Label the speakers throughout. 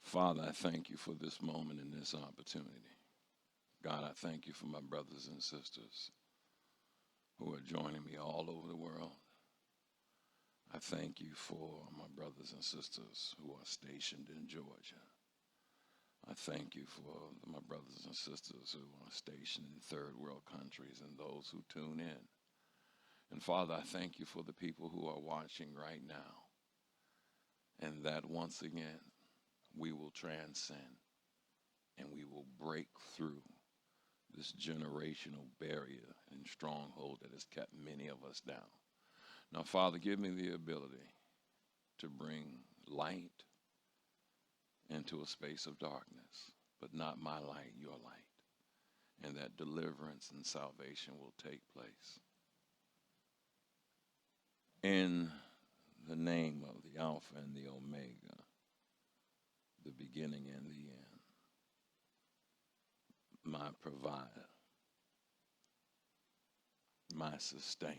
Speaker 1: Father, I thank you for this moment and this opportunity. God, I thank you for my brothers and sisters who are joining me all over the world. I thank you for my brothers and sisters who are stationed in Georgia. I thank you for my brothers and sisters who are stationed in third world countries and those who tune in. And Father, I thank you for the people who are watching right now, and that once again we will transcend and we will break through this generational barrier and stronghold that has kept many of us down. Now, Father, give me the ability to bring light into a space of darkness, but not my light, your light, and that deliverance and salvation will take place. In the name of the Alpha and the Omega, the beginning and the end, my provider, my sustainer,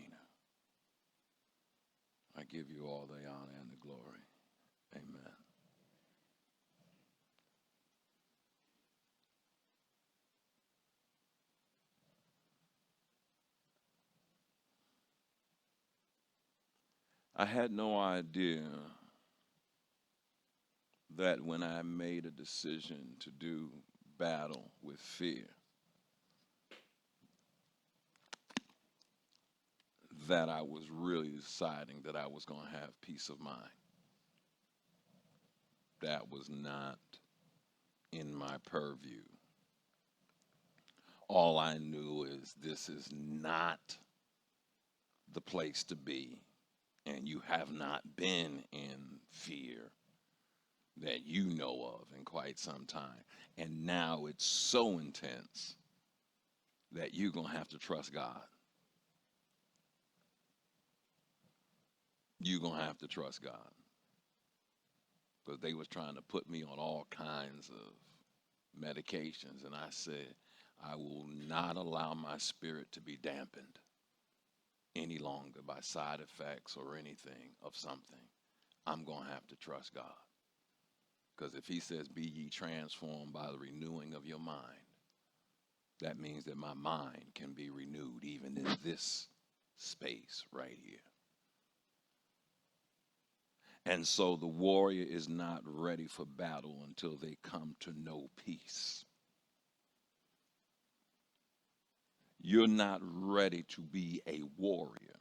Speaker 1: I give you all the honor and the glory. Amen. I had no idea that when I made a decision to do battle with fear, that I was really deciding that I was going to have peace of mind. That was not in my purview. All I knew is this is not the place to be, and you have not been in fear that you know of in quite some time. And now it's so intense that you're going to have to trust God. You're going to have to trust God. Because they was trying to put me on all kinds of medications, and I said, I will not allow my spirit to be dampened any longer by side effects or anything of something. I'm going to have to trust God. Because if he says, be ye transformed by the renewing of your mind, that means that my mind can be renewed even in this space right here. And so the warrior is not ready for battle until they come to know peace. You're not ready to be a warrior.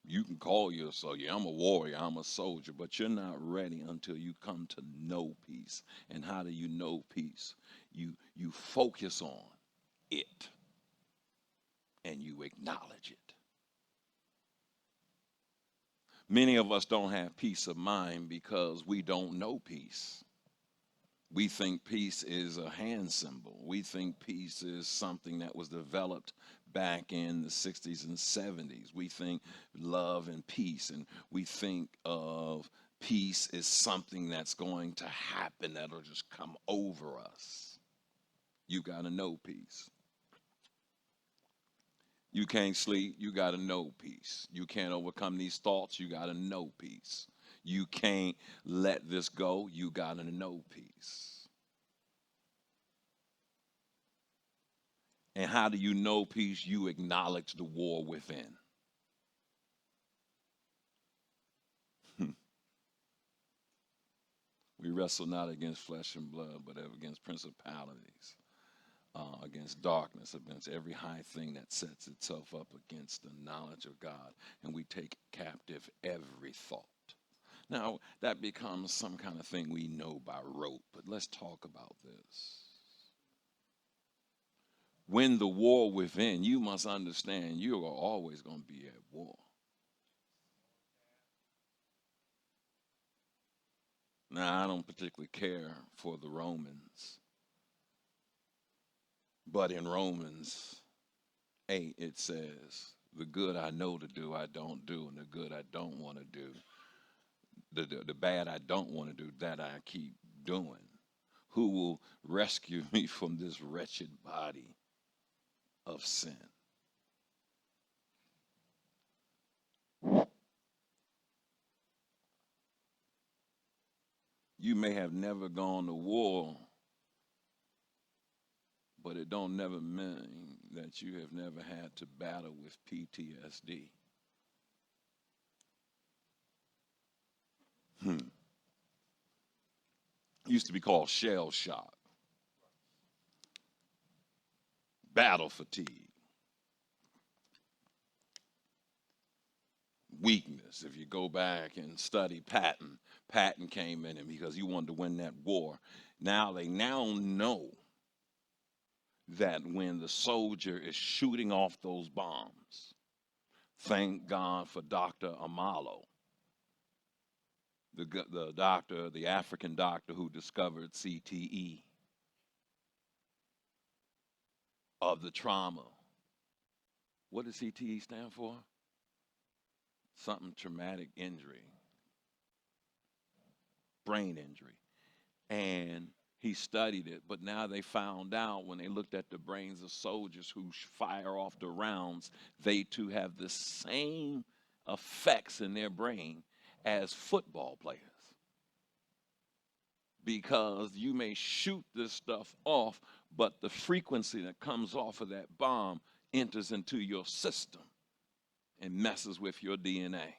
Speaker 1: You can call yourself, yeah, I'm a warrior, I'm a soldier, but you're not ready until you come to know peace. And how do you know peace? You focus on it and you acknowledge it. Many of us don't have peace of mind because we don't know peace. We think peace is a hand symbol. We think peace is something that was developed back in the 60s and 70s. We think love and peace, and we think of peace as something that's going to happen that'll just come over us. You got to know peace. You can't sleep, you got to know peace. You can't overcome these thoughts, you got to know peace. You can't let this go, you got to know peace. And how do you know peace? You acknowledge the war within. We wrestle not against flesh and blood, but against principalities, against darkness, against every high thing that sets itself up against the knowledge of God. And we take captive every thought. Now, that becomes some kind of thing we know by rote, but let's talk about this. When the war within, you must understand you are always going to be at war. Now, I don't particularly care for the Romans, but in Romans 8, it says, the good I know to do, I don't do, and the good I don't want to do, the bad I don't want to do, that I keep doing. Who will rescue me from this wretched body of sin? You may have never gone to war, but it don't never mean that you have never had to battle with PTSD. Used to be called shell shock, battle fatigue, weakness. If you go back and study Patton, Patton came in and because he wanted to win that war. Now they now know that when the soldier is shooting off those bombs, thank God for Dr. Amalo, the doctor, the African doctor who discovered CTE, of the trauma. What does CTE stand for? Something traumatic injury, brain injury. And he studied it, but now they found out when they looked at the brains of soldiers who fire off the rounds, they too have the same effects in their brain as football players. Because you may shoot this stuff off, but the frequency that comes off of that bomb enters into your system and messes with your DNA.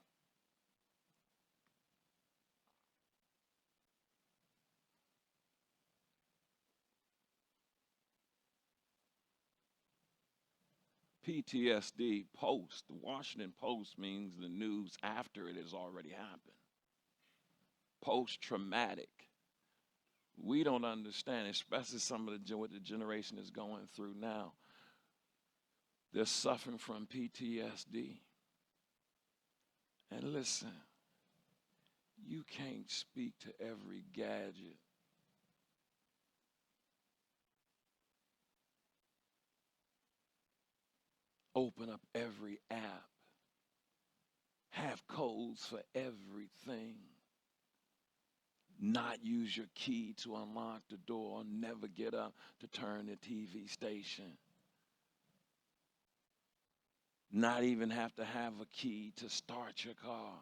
Speaker 1: PTSD, post. The Washington Post means the news after it has already happened. Post-traumatic. We don't understand, especially some of what the generation is going through now. They're suffering from PTSD. And listen, you can't speak to every gadget. Open up every app. Have codes for everything. Not use your key to unlock the door. Never get up to turn the TV station. Not even have to have a key to start your car.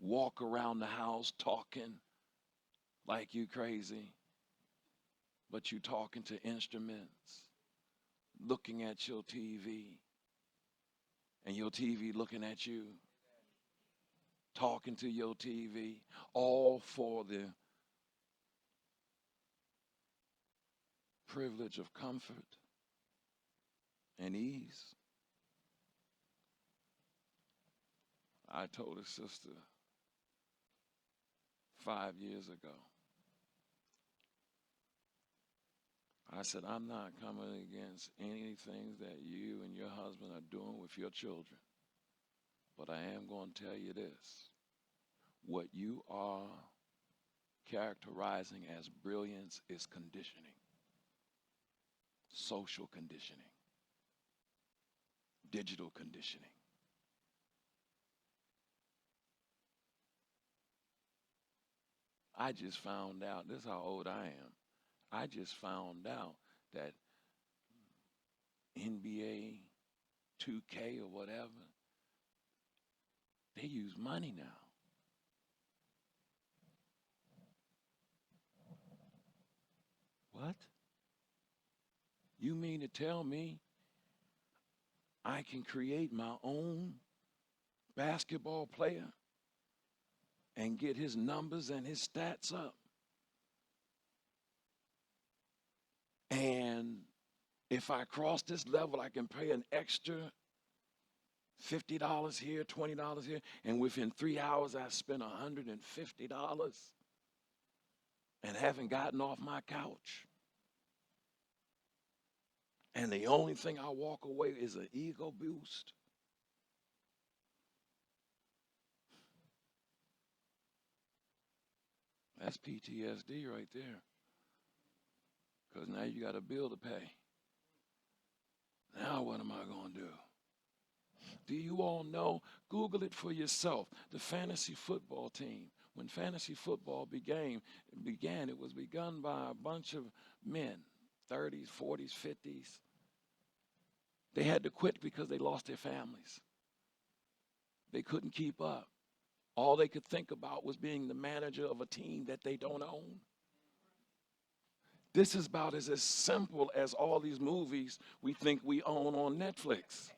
Speaker 1: Walk around the house talking like you crazy, but you talking to instruments, looking at your TV, and your TV looking at you, talking to your TV, all for the privilege of comfort and ease. I told a sister 5 years ago, I said, I'm not coming against anything that you and your husband are doing with your children, but I am going to tell you this. What you are characterizing as brilliance is conditioning, social conditioning, digital conditioning. I just found out, this is how old I am, I just found out that NBA 2K or whatever, they use money now. What? You mean to tell me I can create my own basketball player and get his numbers and his stats up? And if I cross this level, I can pay an extra $50 here, $20 here, and within 3 hours I spent $150 and haven't gotten off my couch. And the only thing I walk away is an ego boost. That's PTSD right there. Because now you got a bill to pay. Now what am I going to do? Do you all know? Google it for yourself. The fantasy football team. When fantasy football began, it was begun by a bunch of men, 30s, 40s, 50s. They had to quit because they lost their families. They couldn't keep up. All they could think about was being the manager of a team that they don't own. This is about as simple as all these movies we think we own on Netflix.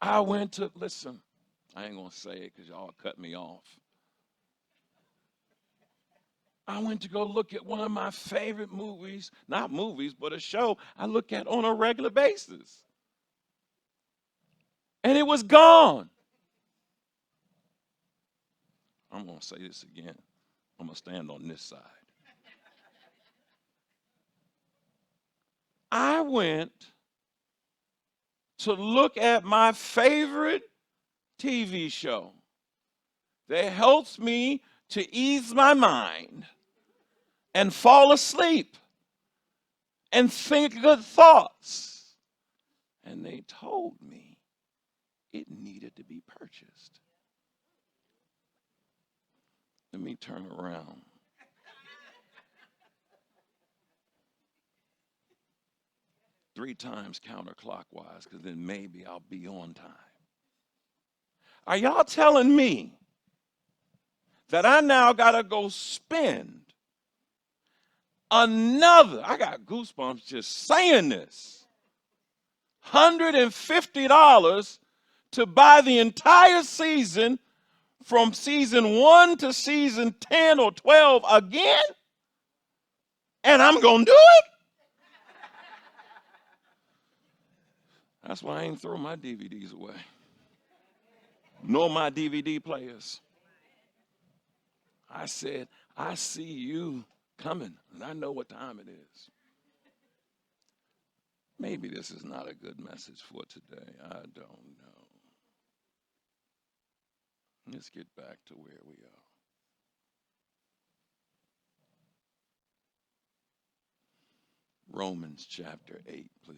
Speaker 1: I went to, listen, I ain't going to say it because y'all cut me off. I went to go look at one of my favorite movies, not movies, but a show I look at on a regular basis. And it was gone. I'm going to say this again. I'm going to stand on this side. I went to look at my favorite TV show that helps me to ease my mind and fall asleep and think good thoughts. And they told me it needed to be purchased. Let me turn around. Three times counterclockwise, because then maybe I'll be on time. Are y'all telling me that I now got to go spend another, I got goosebumps just saying this, $150 to buy the entire season from season 1 to season 10 or 12 again? And I'm going to do it? That's why I ain't throw my DVDs away, nor my DVD players. I said, I see you coming, and I know what time it is. Maybe this is not a good message for today. I don't know. Let's get back to where we are. Romans chapter 8, please.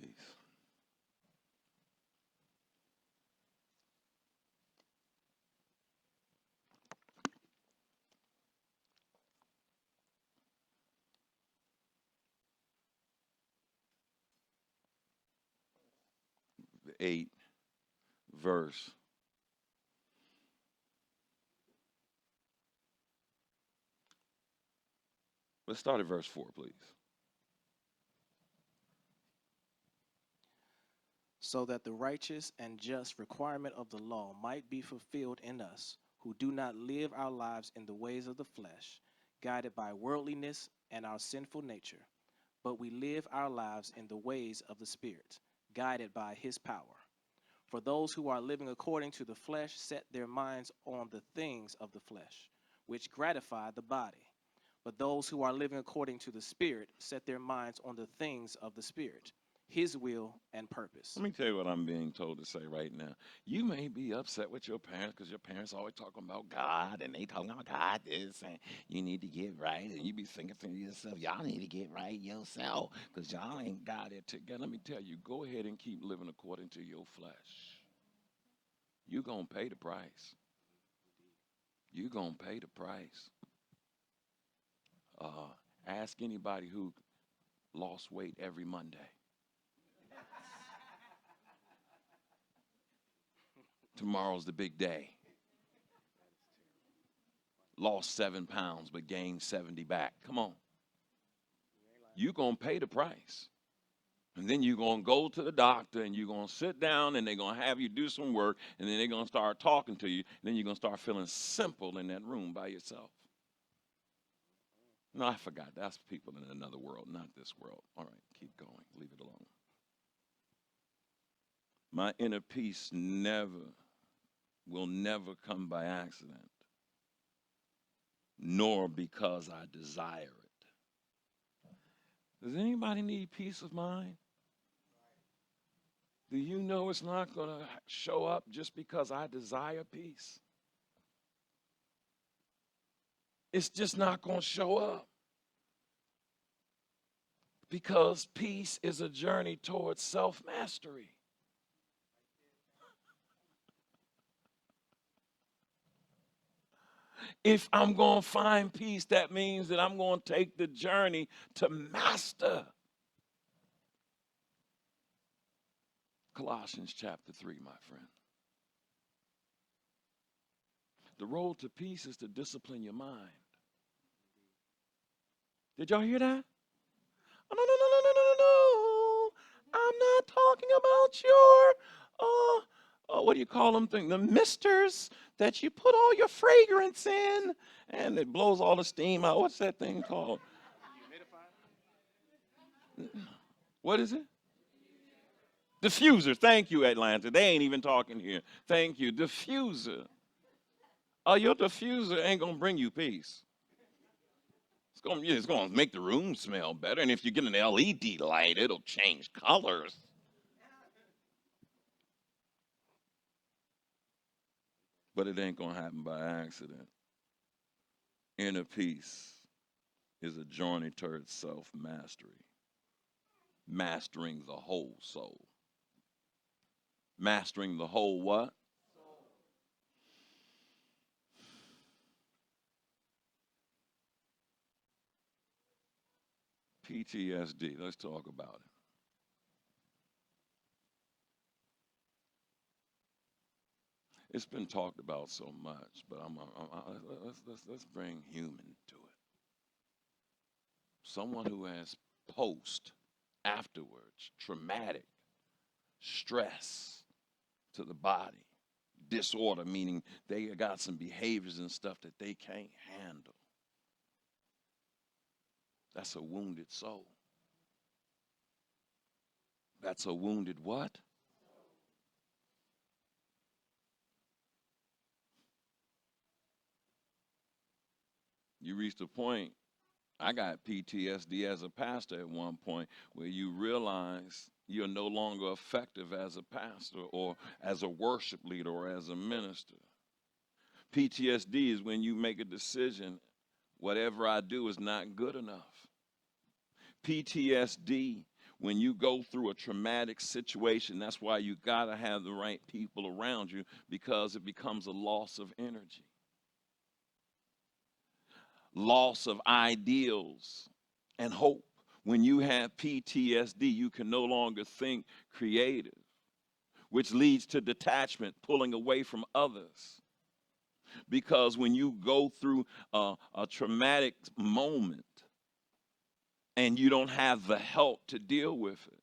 Speaker 1: The 8th verse. Let's start at verse 4, please.
Speaker 2: So that the righteous and just requirement of the law might be fulfilled in us, who do not live our lives in the ways of the flesh, guided by worldliness and our sinful nature, but we live our lives in the ways of the Spirit, guided by his power. For those who are living according to the flesh set their minds on the things of the flesh, which gratify the body. But those who are living according to the Spirit set their minds on the things of the Spirit, his will and purpose.
Speaker 1: Let me tell you what I'm being told to say right now. You may be upset with your parents because your parents are always talking about God, and they talking about God this, and you need to get right, and you be thinking to yourself, y'all need to get right yourself because y'all ain't got it together. Let me tell you, go ahead and keep living according to your flesh. You're going to pay the price. You're going to pay the price. Ask anybody who lost weight every Monday. Tomorrow's the big day. Lost 7 pounds but gained 70 back. Come on. You're going to pay the price. And then you're going to go to the doctor and you're going to sit down and they're going to have you do some work and then they're going to start talking to you. And then you're going to start feeling simple in that room by yourself. No, I forgot. That's people in another world, not this world. All right, keep going. Leave it alone. My inner peace will never come by accident, nor because I desire it. Does anybody need peace of mind? Do you know it's not going to show up just because I desire peace? It's just not going to show up. Because peace is a journey towards self-mastery. If I'm going to find peace, that means that I'm going to take the journey to master. Colossians chapter 3, my friend. The road to peace is to discipline your mind. Did y'all hear that? Oh, no, no, no, no, no, no, no. I'm not talking about your, what do you call them thing? The misters that you put all your fragrance in and it blows all the steam out. What's that thing called? What is it? Diffuser. Thank you, Atlanta. They ain't even talking here. Thank you. Diffuser. Oh, your diffuser ain't going to bring you peace. It's going to make the room smell better. And if you get an LED light, it'll change colors. But it ain't going to happen by accident. Inner peace is a journey towards self-mastery. Mastering the whole soul. Mastering the whole what? PTSD. Let's talk about it. It's been talked about so much, but let's bring human to it. Someone who has post, afterwards, traumatic stress to the body, disorder, meaning they got some behaviors and stuff that they can't handle. That's a wounded soul. That's a wounded what? You reached a point, I got PTSD as a pastor at one point, where you realize you're no longer effective as a pastor or as a worship leader or as a minister. PTSD is when you make a decision, whatever I do is not good enough. PTSD, when you go through a traumatic situation, that's why you got to have the right people around you, because it becomes a loss of energy, loss of ideals and hope. When you have PTSD, you can no longer think creative, which leads to detachment, pulling away from others. Because when you go through a traumatic moment and you don't have the help to deal with it.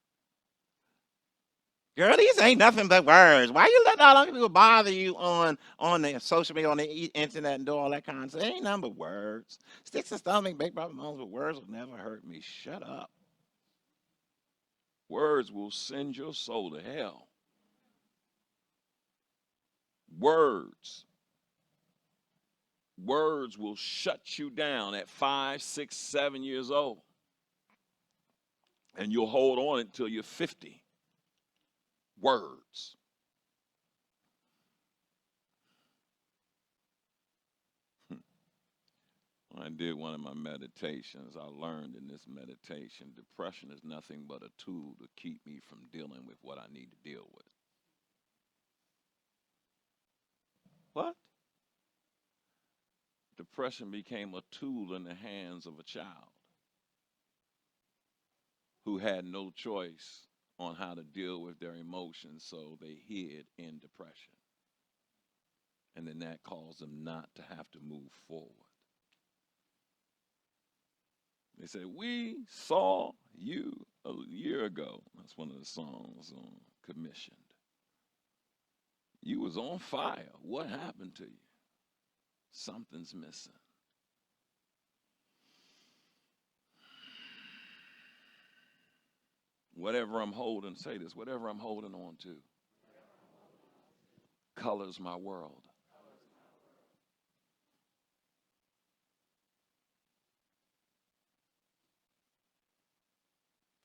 Speaker 1: Girl, these ain't nothing but words. Why you let all those people bother you on the social media, on the internet, and do all that kind of stuff? It ain't nothing but words. Sticks and stones make big brother moans, but words will never hurt me. Shut up. Words will send your soul to hell. Words will shut you down at 5, 6, 7 years old. And you'll hold on until you're 50. Words. When I did one of my meditations, I learned in this meditation, depression is nothing but a tool to keep me from dealing with what I need to deal with. What? Depression became a tool in the hands of a child who had no choice on how to deal with their emotions, so they hid in depression. And then that caused them not to have to move forward. They said, "We saw you a year ago." That's one of the songs on Commissioned. You was on fire. What happened to you? Something's missing. Whatever I'm holding, say this, whatever I'm holding on to colors my world.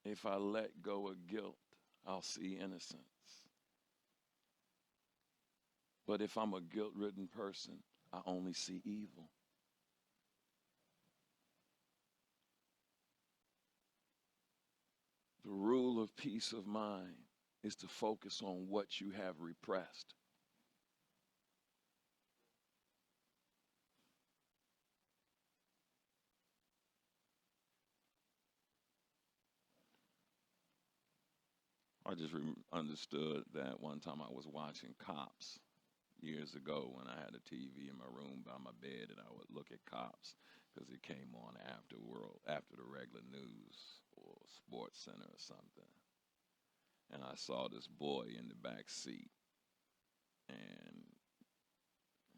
Speaker 1: If I let go of guilt, I'll see innocence. But if I'm a guilt-ridden person, I only see evil. The rule of peace of mind is to focus on what you have repressed. I just understood that one time I was watching Cops, years ago when I had a TV in my room by my bed and I would look at Cops because it came on after the regular news or Sports Center or something. And I saw this boy in the back seat, and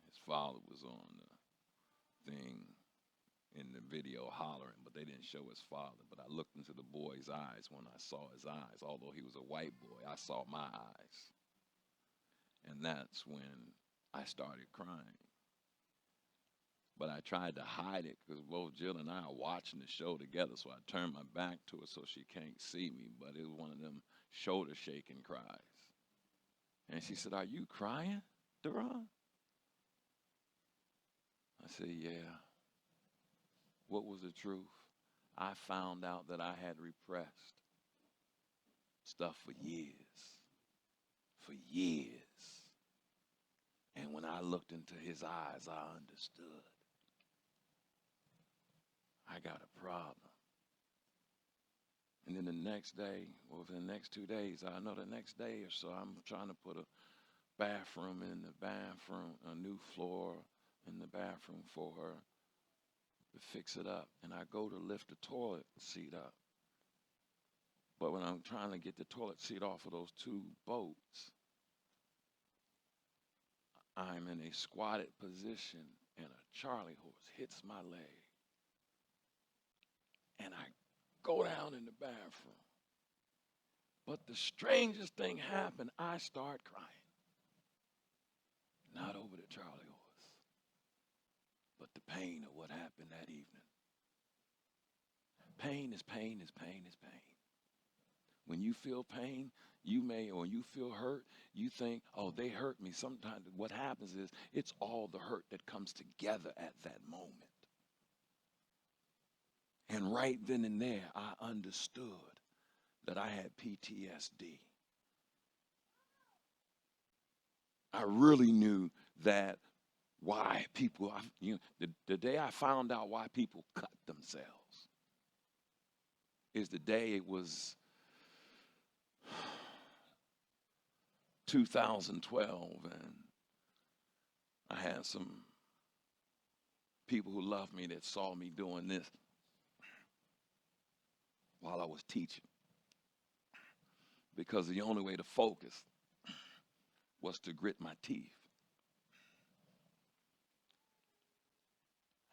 Speaker 1: his father was on the thing in the video hollering, but they didn't show his father. But I looked into the boy's eyes. When I saw his eyes, although he was a white boy, I saw my eyes. And that's when I started crying. But I tried to hide it because both Jill and I are watching the show together, so I turned my back to her so she can't see me. But it was one of them shoulder shaking cries. And she said, "Are you crying, Deron?" I said, "Yeah." What was the truth? I found out that I had repressed stuff for years. For years. And when I looked into his eyes, I understood. I got a problem. And then the next day, or for the next 2 days, I know the next day or so, I'm trying to put a bathroom in the bathroom, a new floor in the bathroom for her to fix it up. And I go to lift the toilet seat up. But when I'm trying to get the toilet seat off of those two bolts, I'm in a squatted position and a Charlie horse hits my leg. And I go down in the bathroom. But the strangest thing happened. I start crying. Not over the Charlie horse, but the pain of what happened that evening. Pain is pain is pain is pain. When you feel pain, or you feel hurt, you think, oh, they hurt me. Sometimes what happens is it's all the hurt that comes together at that moment. And right then and there, I understood that I had PTSD. I really knew that why people, the day I found out why people cut themselves is the day it was 2012, and I had some people who loved me that saw me doing this while I was teaching, because the only way to focus was to grit my teeth.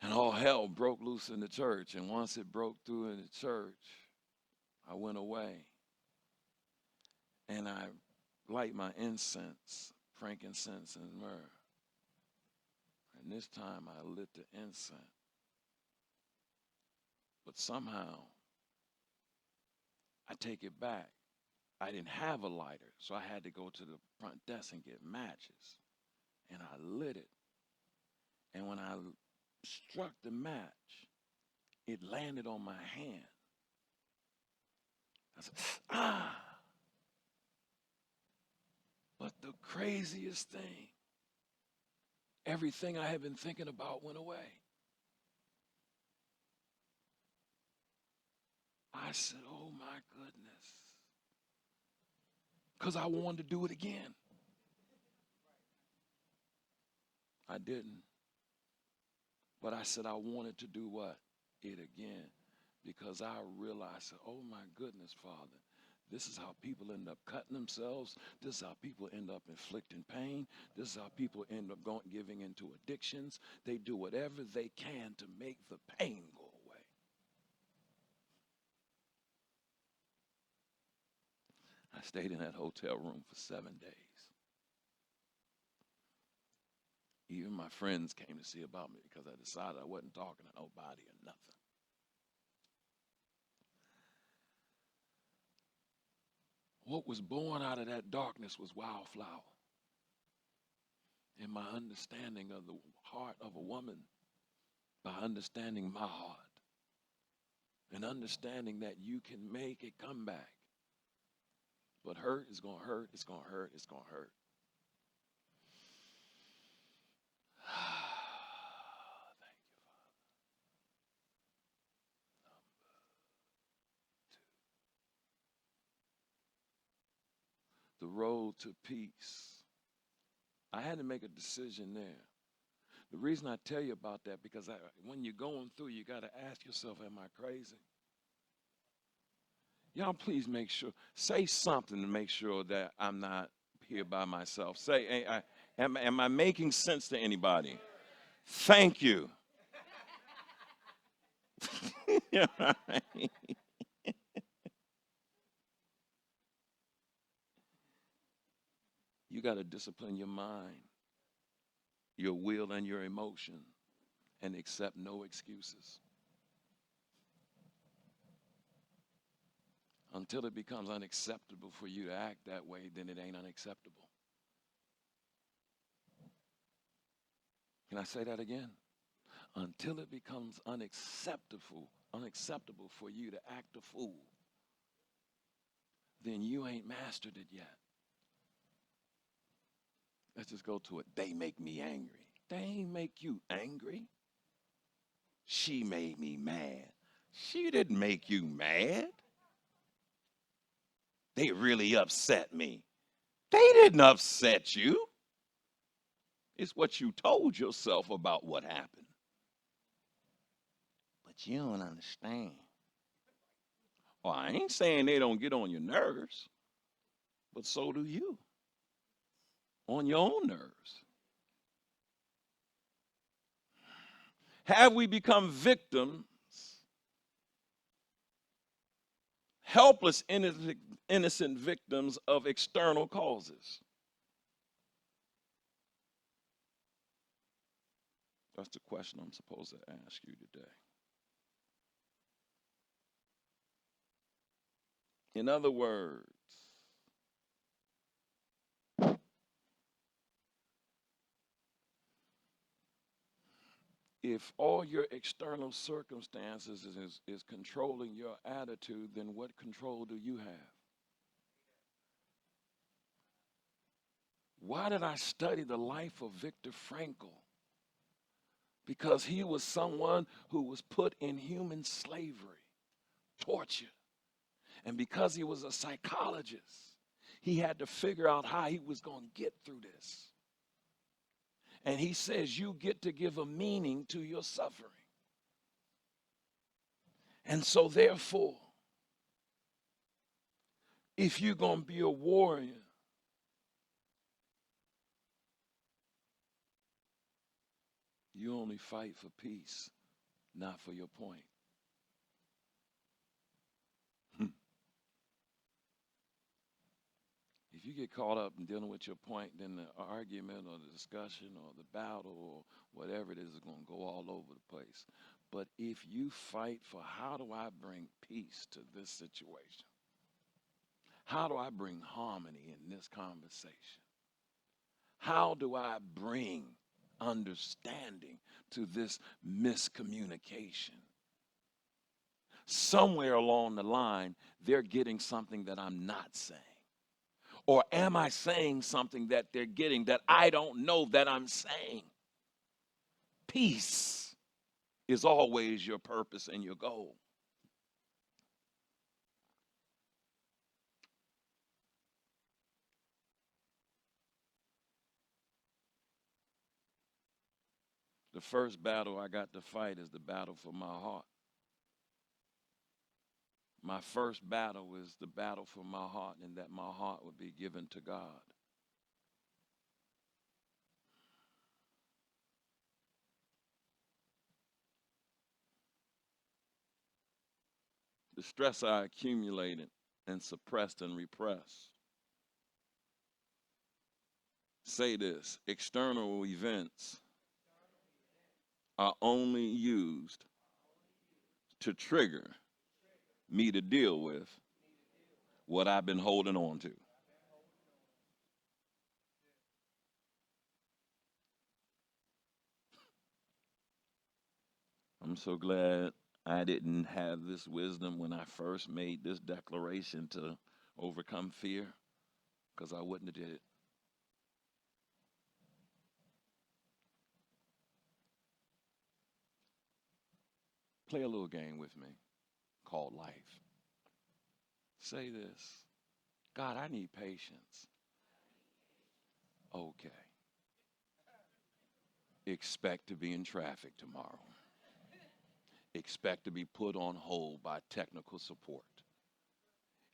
Speaker 1: And all hell broke loose in the church, and once it broke through in the church, I went away, and I light my incense, frankincense and myrrh. And this time I lit the incense. But somehow, I take it back. I didn't have a lighter, so I had to go to the front desk and get matches. And I lit it. And when I struck the match, it landed on my hand. I said, ah! But the craziest thing, everything I had been thinking about went away. I said, oh my goodness. Because I wanted to do it again. I didn't. But I said I wanted to do what? It again. Because I realized, oh my goodness, Father, this is how people end up cutting themselves. This is how people end up inflicting pain. This is how people end up giving into addictions. They do whatever they can to make the pain go away. I stayed in that hotel room for 7 days. Even my friends came to see about me because I decided I wasn't talking to nobody or nothing. What was born out of that darkness was wildflower. And my understanding of the heart of a woman, by understanding my heart, and understanding that you can make a comeback. But hurt is going to hurt, it's going to hurt, it's going to hurt. Thank you, Father. The road to peace, I had to make a decision there. The reason I tell you about that, because when you're going through, you got to ask yourself, am I crazy? Y'all please make sure, say something to make sure that I'm not here by myself. Say, am I making sense to anybody? Thank you. Yeah, right. You got to discipline your mind, your will, and your emotion, and accept no excuses. Until it becomes unacceptable for you to act that way, then it ain't unacceptable. Can I say that again? Until it becomes unacceptable for you to act a fool, then you ain't mastered it yet. Let's just go to it. They make me angry. They ain't make you angry. She made me mad. She didn't make you mad. They really upset me. They didn't upset you. It's what you told yourself about what happened. But you don't understand. Well, I ain't saying they don't get on your nerves, but so do you. On your own nerves. Have we become victims, helpless, innocent victims of external causes? That's the question I'm supposed to ask you today. In other words, if all your external circumstances is controlling your attitude, then what control do you have? Why did I study the life of Viktor Frankl? Because he was someone who was put in human slavery, torture. And because he was a psychologist, he had to figure out how he was going to get through this. And he says, you get to give a meaning to your suffering. And so therefore, if you're going to be a warrior, you only fight for peace, not for your point. If you get caught up in dealing with your point, then the argument or the discussion or the battle or whatever it is going to go all over the place. But if you fight for how do I bring peace to this situation? How do I bring harmony in this conversation? How do I bring understanding to this miscommunication? Somewhere along the line, they're getting something that I'm not saying. Or am I saying something that they're getting that I don't know that I'm saying? Peace is always your purpose and your goal. The first battle I got to fight is the battle for my heart. My first battle is the battle for my heart, and that my heart would be given to God. The stress I accumulated and suppressed and repressed. Say this, external events are only used to trigger me to deal with what I've been holding on to. I'm so glad I didn't have this wisdom when I first made this declaration to overcome fear, because I wouldn't have did it. Play a little game with me called life. Say this, God, I need patience. Okay. expect to be in traffic tomorrow. Expect to be put on hold by technical support.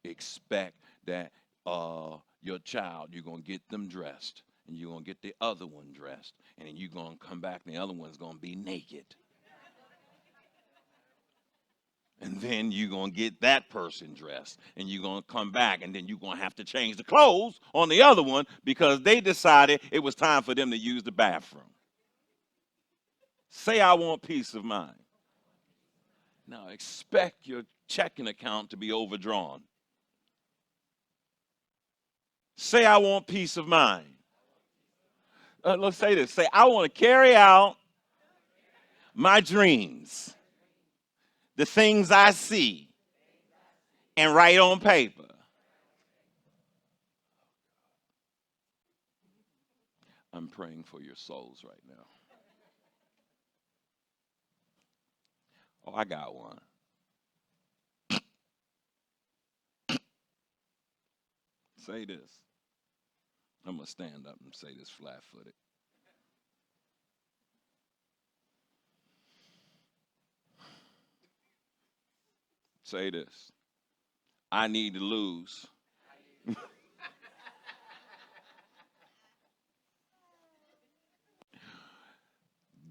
Speaker 1: Expect that your child, you're going to get them dressed, and you're going to get the other one dressed, and then you're going to come back, and the other one's going to be naked. And then you're going to get that person dressed, and you're going to come back, and then you're going to have to change the clothes on the other one because they decided it was time for them to use the bathroom. Say, I want peace of mind. Now, expect your checking account to be overdrawn. Say, I want peace of mind. Let's say this. Say, I want to carry out my dreams, the things I see, and write on paper. I'm praying for your souls right now. Oh, I got one. Say this. I'm going to stand up and say this flat-footed. Say this. I need to lose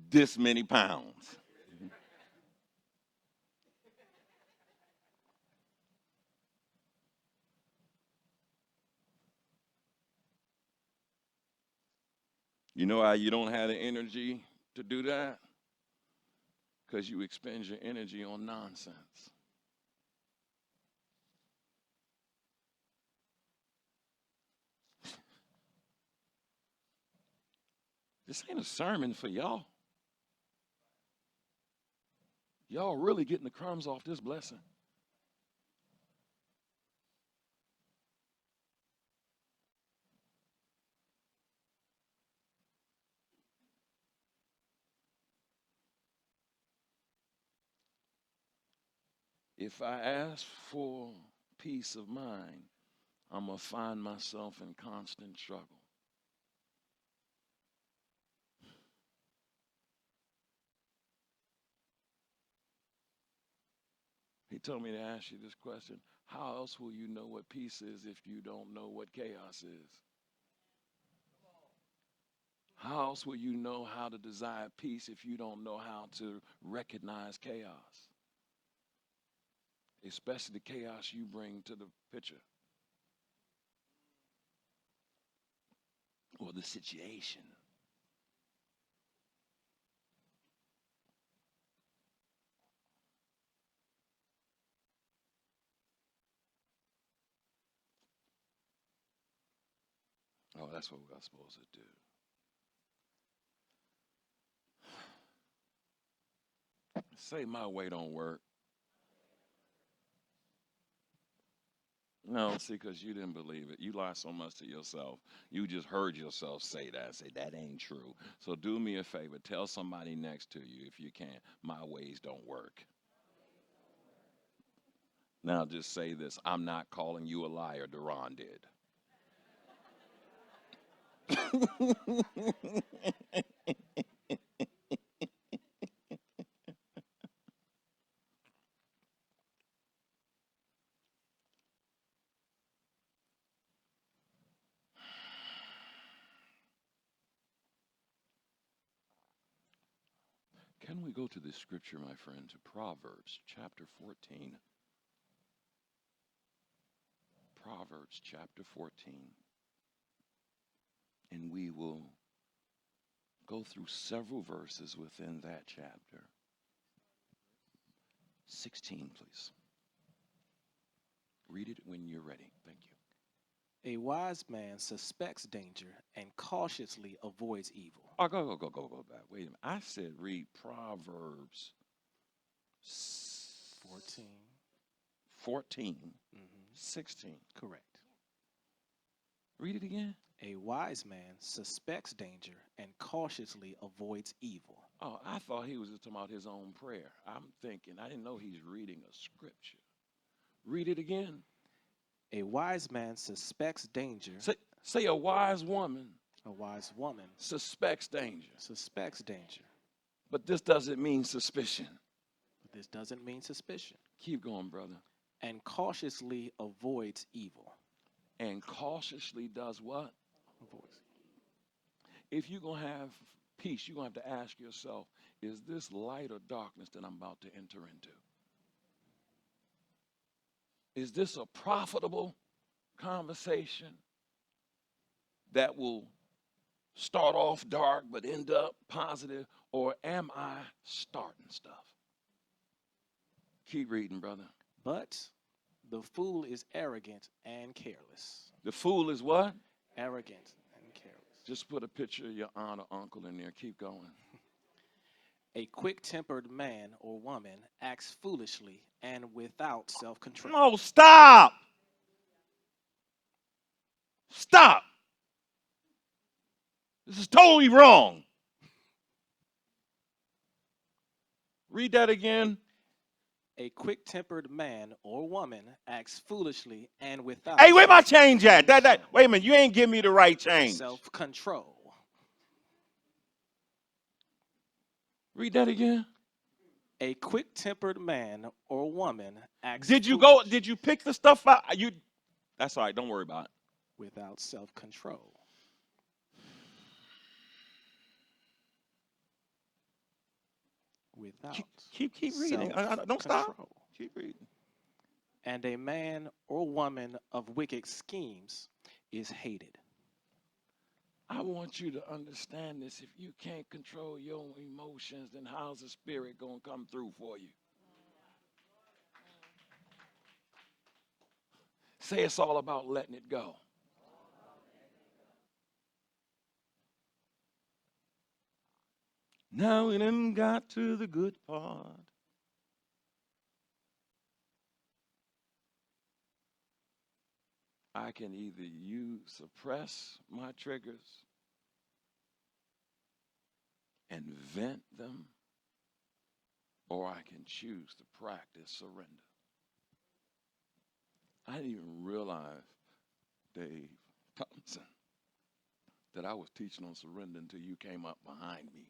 Speaker 1: this many pounds. You know why you don't have the energy to do that? Because you expend your energy on nonsense. This ain't a sermon for y'all. Y'all really getting the crumbs off this blessing. If I ask for peace of mind, I'm going to find myself in constant struggle. He told me to ask you this question. How else will you know what peace is if you don't know what chaos is? How else will you know how to desire peace if you don't know how to recognize chaos? Especially the chaos you bring to the picture or the situation. Oh, that's what we're supposed to do. Say my way don't work. No, see, because you didn't believe it. You lie so much to yourself. You just heard yourself say that. Say, that ain't true. So do me a favor. Tell somebody next to you, if you can, my ways don't work. Now just say this. I'm not calling you a liar. Deron did. Can we go to this scripture, my friend, to Proverbs chapter 14? Proverbs chapter 14. And we will go through several verses within that chapter. 16, please. Read it when you're ready. Thank you.
Speaker 2: A wise man suspects danger and cautiously avoids evil.
Speaker 1: Oh, go back. Wait a minute. I said read Proverbs 14, 16.
Speaker 2: Correct.
Speaker 1: Read it again.
Speaker 2: A wise man suspects danger and cautiously avoids evil.
Speaker 1: Oh, I thought he was just talking about his own prayer. I'm thinking, I didn't know he's reading a scripture. Read it again.
Speaker 2: A wise man suspects danger.
Speaker 1: Say a wise woman
Speaker 2: A wise woman
Speaker 1: suspects danger.
Speaker 2: suspects danger,
Speaker 1: But this doesn't mean suspicion.
Speaker 2: but this doesn't mean suspicion,
Speaker 1: Keep going, brother.
Speaker 2: and cautiously avoids evil.
Speaker 1: And cautiously does what?
Speaker 2: Avoids.
Speaker 1: If you're going to have peace, you're going to have to ask yourself, is this light or darkness that I'm about to enter into? Is this a profitable conversation that will start off dark but end up positive, or am I starting stuff? Keep reading, brother.
Speaker 2: But the fool is arrogant and careless.
Speaker 1: The fool is what?
Speaker 2: Arrogant and careless.
Speaker 1: Just put a picture of your aunt or uncle in there. Keep going.
Speaker 2: A quick-tempered man or woman acts foolishly and without self-control.
Speaker 1: No, stop. Stop. This is totally wrong. Read that again.
Speaker 2: A quick-tempered man or woman acts foolishly and without
Speaker 1: Hey, where my change at? Wait a minute, you ain't give me the right change.
Speaker 2: self-control.
Speaker 1: Read that again.
Speaker 2: A quick-tempered man or woman acts
Speaker 1: Did you pick the stuff out? That's all right, don't worry about it.
Speaker 2: without self-control. Without
Speaker 1: Keep reading. Don't stop.
Speaker 2: self-control.
Speaker 1: Keep reading.
Speaker 2: And a man or woman of wicked schemes is hated.
Speaker 1: I want you to understand this. If you can't control your emotions, then how's the Spirit going to come through for you? Say it's all about letting it go. Now we done got to the good part. I can either suppress my triggers and vent them, or I can choose to practice surrender. I didn't even realize, Dave Thompson, that I was teaching on surrender until you came up behind me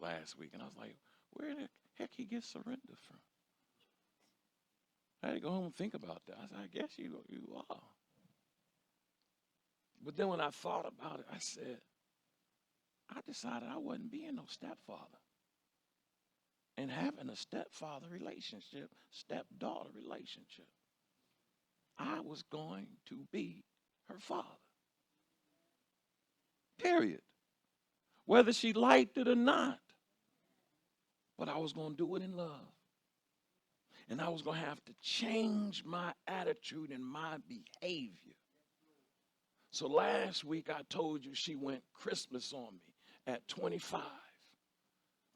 Speaker 1: last week. And I was like, where the heck he get surrender from? I had to go home and think about that. I said, I guess you are. But then when I thought about it, I said, I decided I wasn't being no stepfather. And having a stepfather relationship, stepdaughter relationship, I was going to be her father. Period. Whether she liked it or not. But I was going to do it in love. And I was going to have to change my attitude and my behavior. So last week I told you she went Christmas on me at 25.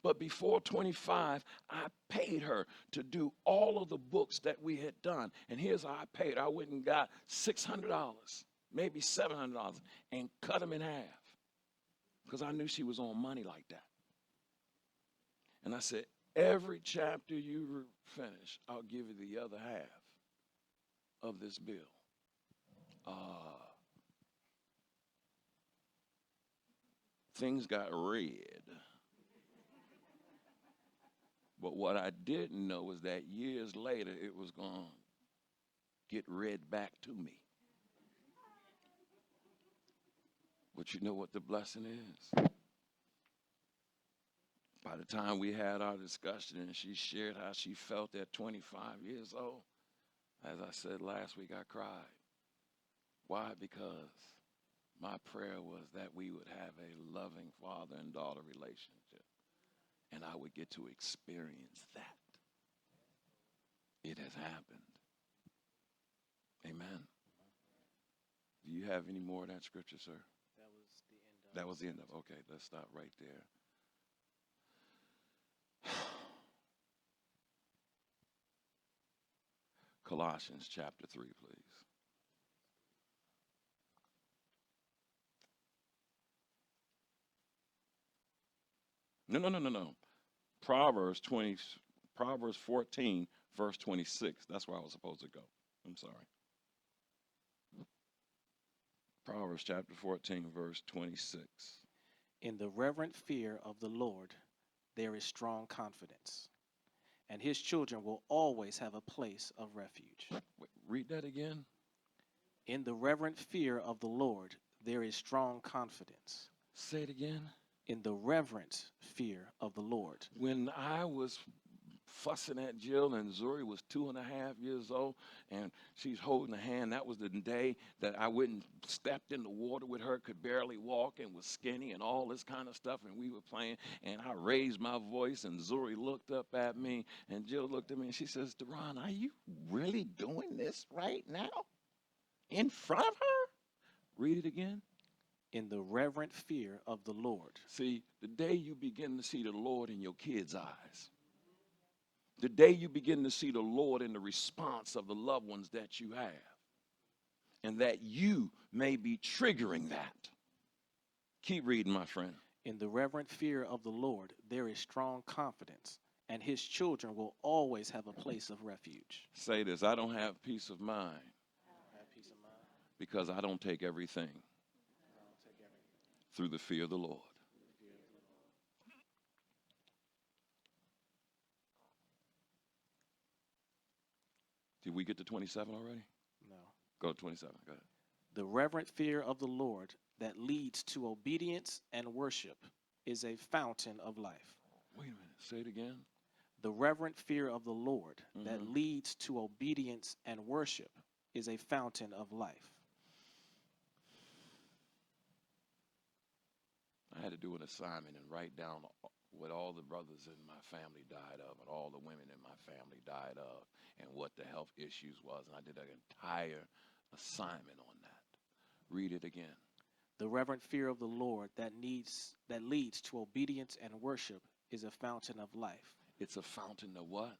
Speaker 1: But before 25, I paid her to do all of the books that we had done. And here's how I paid her. I went and got $600, maybe $700, and cut them in half. Because I knew she was on money like that. And I said, every chapter you finish, I'll give you the other half of this bill. Things got red. But what I didn't know was that years later, it was going to get read back to me. But you know what the blessing is? By the time we had our discussion and she shared how she felt at 25 years old, as I said last week, I cried. Why? Because my prayer was that we would have a loving father and daughter relationship, and I would get to experience that. It has happened. Amen. Do you have any more of that scripture, sir? That was the end of. Okay, let's stop right there. Colossians chapter 3, please. No. Proverbs 14, verse 26. That's where I was supposed to go. I'm sorry. Proverbs chapter 14, verse 26.
Speaker 2: In the reverent fear of the Lord, there is strong confidence, and his children will always have a place of refuge.
Speaker 1: Wait, read that again.
Speaker 2: In the reverent fear of the Lord, there is strong confidence.
Speaker 1: Say it again.
Speaker 2: In the reverent fear of the Lord.
Speaker 1: When I was fussing at Jill and Zuri was 2.5 years old and she's holding the hand, that was the day that I went and stepped in the water with her, could barely walk and was skinny and all this kind of stuff, and we were playing, and I raised my voice and Zuri looked up at me and Jill looked at me and she says, Deron, are you really doing this right now in front of her? Read it again.
Speaker 2: In the reverent fear of the Lord.
Speaker 1: See, the day you begin to see the Lord in your kids' eyes, the day you begin to see the Lord in the response of the loved ones that you have, and that you may be triggering that. Keep reading, my friend.
Speaker 2: In the reverent fear of the Lord, there is strong confidence, and his children will always have a place of refuge.
Speaker 1: Say this, I don't have peace of mind
Speaker 2: Have peace of mind.
Speaker 1: because I don't take everything through the fear of the Lord. Did we get to 27 already?
Speaker 2: No.
Speaker 1: Go to 27. Go ahead.
Speaker 2: The reverent fear of the Lord that leads to obedience and worship is a fountain of life.
Speaker 1: Wait a minute. Say it again.
Speaker 2: The reverent fear of the Lord that leads to obedience and worship is a fountain of life.
Speaker 1: I had to do an assignment and write down what all the brothers in my family died of and all the women in my family died of and what the health issues was. And I did an entire assignment on that. Read it again.
Speaker 2: The reverent fear of the Lord that leads to obedience and worship is a fountain of life.
Speaker 1: It's a fountain of what?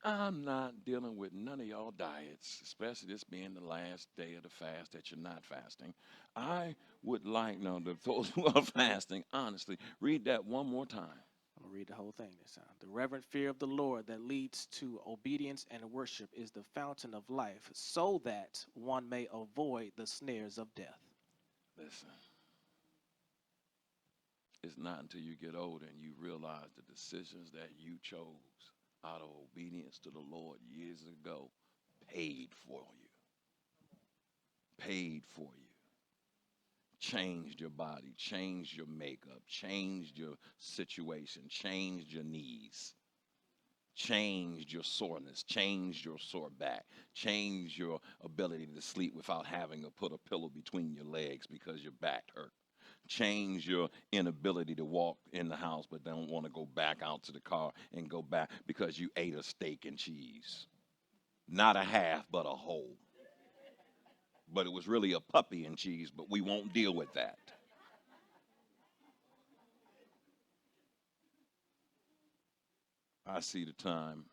Speaker 1: I'm not dealing with none of y'all diets, especially this being the last day of the fast that you're not fasting. I would like, those who are fasting, honestly, read that one more time.
Speaker 2: I'm going to read the whole thing this time. The reverent fear of the Lord that leads to obedience and worship is the fountain of life, so that one may avoid the snares of death.
Speaker 1: Listen, it's not until you get older and you realize the decisions that you chose out of obedience to the Lord years ago paid for you. Paid for you. Changed your body, changed your makeup, changed your situation, changed your knees, changed your soreness, changed your sore back, changed your ability to sleep without having to put a pillow between your legs because your back hurt. Change your inability to walk in the house but don't want to go back out to the car and go back because you ate a steak and cheese. Not a half, but a whole. But it was really a puppy and cheese, but we won't deal with that. I see the time.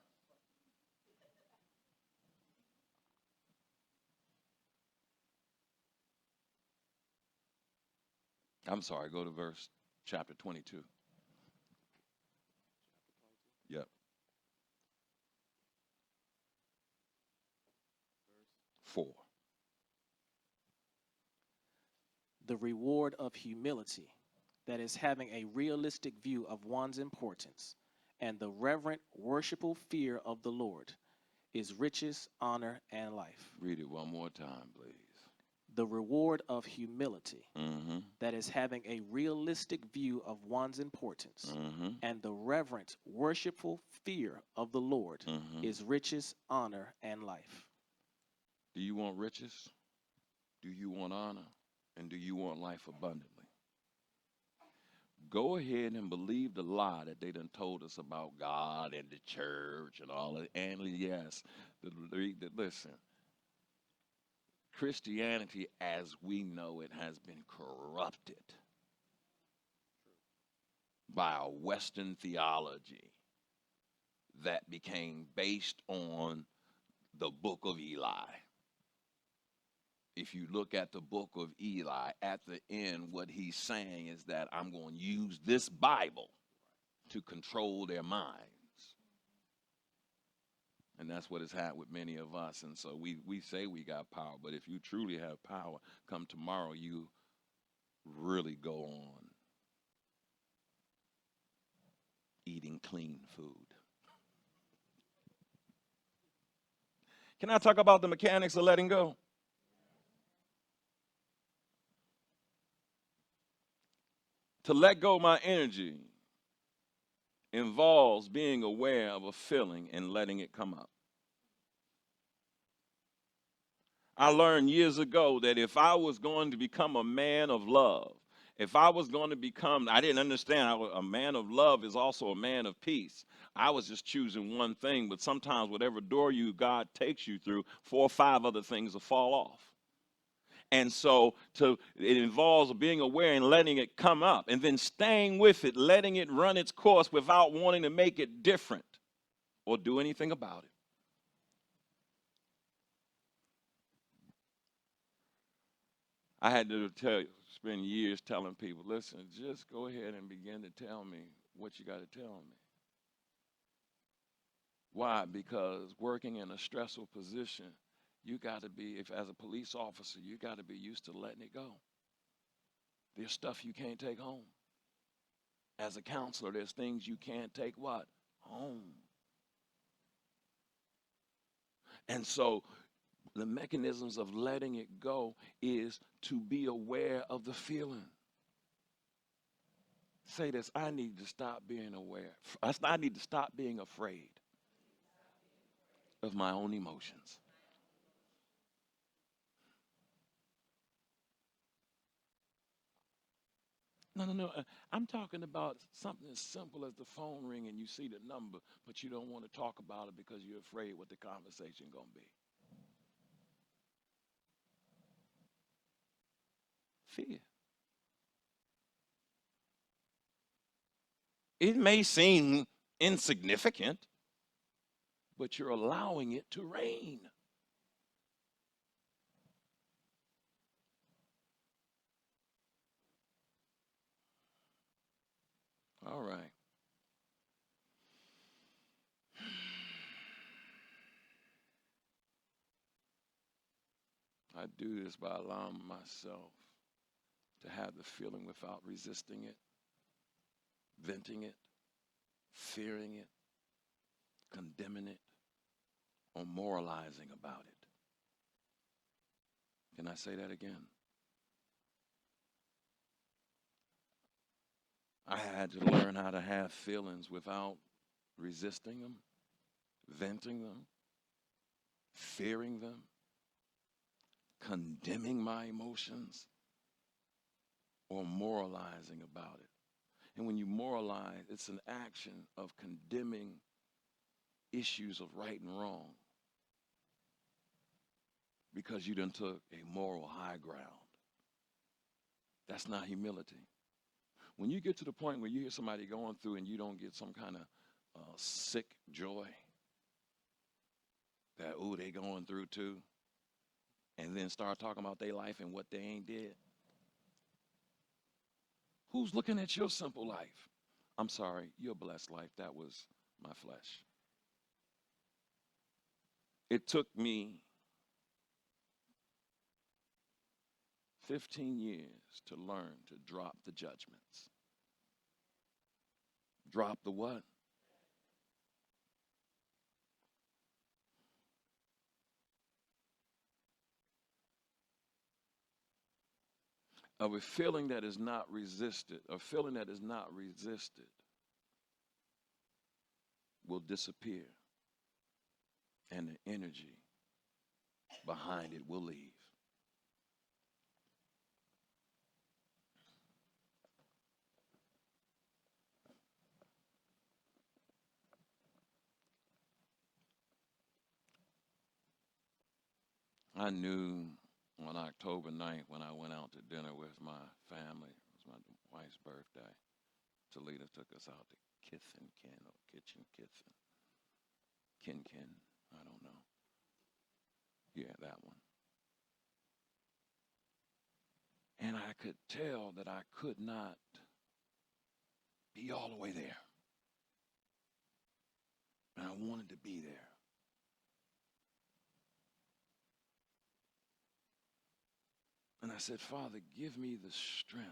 Speaker 1: I'm sorry, go to chapter 22. Yep. 4.
Speaker 2: The reward of humility, that is having a realistic view of one's importance, and the reverent, worshipful fear of the Lord is riches, honor, and life.
Speaker 1: Read it one more time, please.
Speaker 2: The reward of humility, that is having a realistic view of one's importance, and the reverent, worshipful fear of the Lord is riches, honor, and life.
Speaker 1: Do you want riches? Do you want honor? And do you want life abundantly? Go ahead and believe the lie that they done told us about God and the church and all that. And yes, listen, Christianity as we know it has been corrupted by a Western theology that became based on the book of Eli. If you look at the book of Eli, at the end, what he's saying is that I'm going to use this Bible to control their minds. And that's what it's had with many of us. And so we say we got power, but if you truly have power, come tomorrow, you really go on eating clean food. Can I talk about the mechanics of letting go? To let go my energy involves being aware of a feeling and letting it come up. I learned years ago that if I was going to become a man of love, if I was going to become, I didn't understand, a man of love is also a man of peace. I was just choosing one thing, but sometimes whatever door God takes you through, 4 or 5 other things will fall off. And so it involves being aware and letting it come up and then staying with it, letting it run its course without wanting to make it different or do anything about it. I had to spend years telling people, listen, just go ahead and begin to tell me what you got to tell me. Why? Because working in a stressful position, you got to be, if as a police officer, you got to be used to letting it go. There's stuff you can't take home. As a counselor, there's things you can't take what? Home. And so the mechanisms of letting it go is to be aware of the feeling. Say this, I need to stop being aware. I need to stop being afraid of my own emotions. No. I'm talking about something as simple as the phone ring and you see the number, but you don't want to talk about it because you're afraid what the conversation going to be. Fear. It may seem insignificant, but you're allowing it to reign. All right. I do this by allowing myself to have the feeling without resisting it, venting it, fearing it, condemning it, or moralizing about it. Can I say that again? I had to learn how to have feelings without resisting them, venting them, fearing them, condemning my emotions, or moralizing about it. And when you moralize, it's an action of condemning issues of right and wrong because you done took a moral high ground. That's not humility. When you get to the point where you hear somebody going through and you don't get some kind of sick joy that, ooh, they going through too, and then start talking about their life and what they ain't did. Who's looking at your simple life? I'm sorry, your blessed life. That was my flesh. It took me 15 years to learn to drop the judgments. Drop the what? Of a feeling that is not resisted. A feeling that is not resisted will disappear, and the energy behind it will leave. I knew on October 9th when I went out to dinner with my family, it was my wife's birthday. Talita took us out to Kitchen, Kin, I don't know. Yeah, that one. And I could tell that I could not be all the way there. And I wanted to be there. said, Father, give me the strength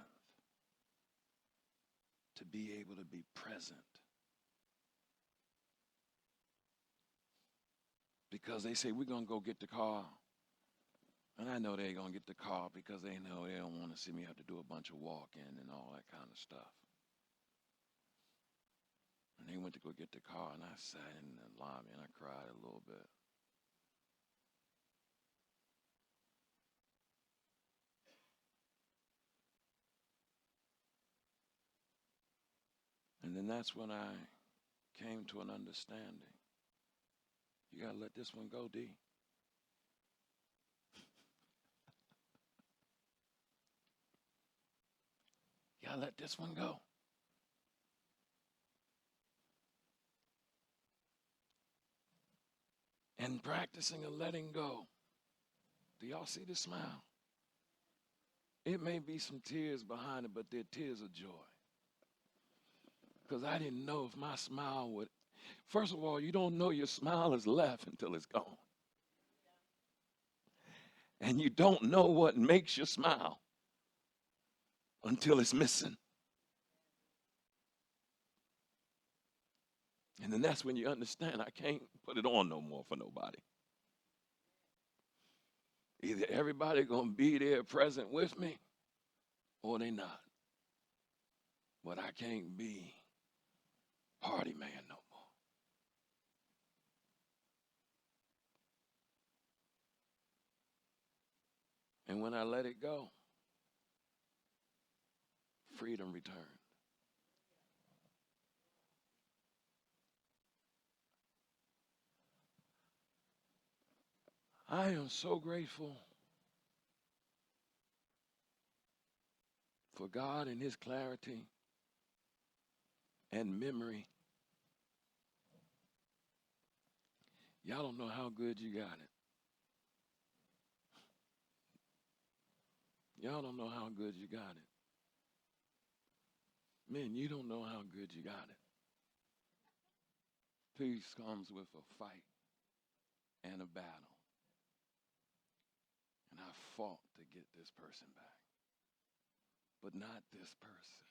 Speaker 1: to be able to be present. Because they say, we're going to go get the car. And I know they're going to get the car because they know they don't want to see me have to do a bunch of walking and all that kind of stuff. And they went to go get the car, and I sat in the lobby and I cried a little bit. And then that's when I came to an understanding. You got to let this one go, D. You got to let this one go. And practicing a letting go. Do y'all see the smile? It may be some tears behind it, but they're tears of joy. Because I didn't know if my smile would. First of all, you don't know your smile is left until it's gone. And you don't know what makes you smile until it's missing. And then that's when you understand I can't put it on no more for nobody. Either everybody going to be there present with me or they not. But I can't be party man no more. And when I let it go, freedom returned. I am so grateful for God and his clarity and memory. Y'all don't know how good you got it. Y'all don't know how good you got it. Men, you don't know how good you got it. Peace comes with a fight and a battle. And I fought to get this person back. But not this person.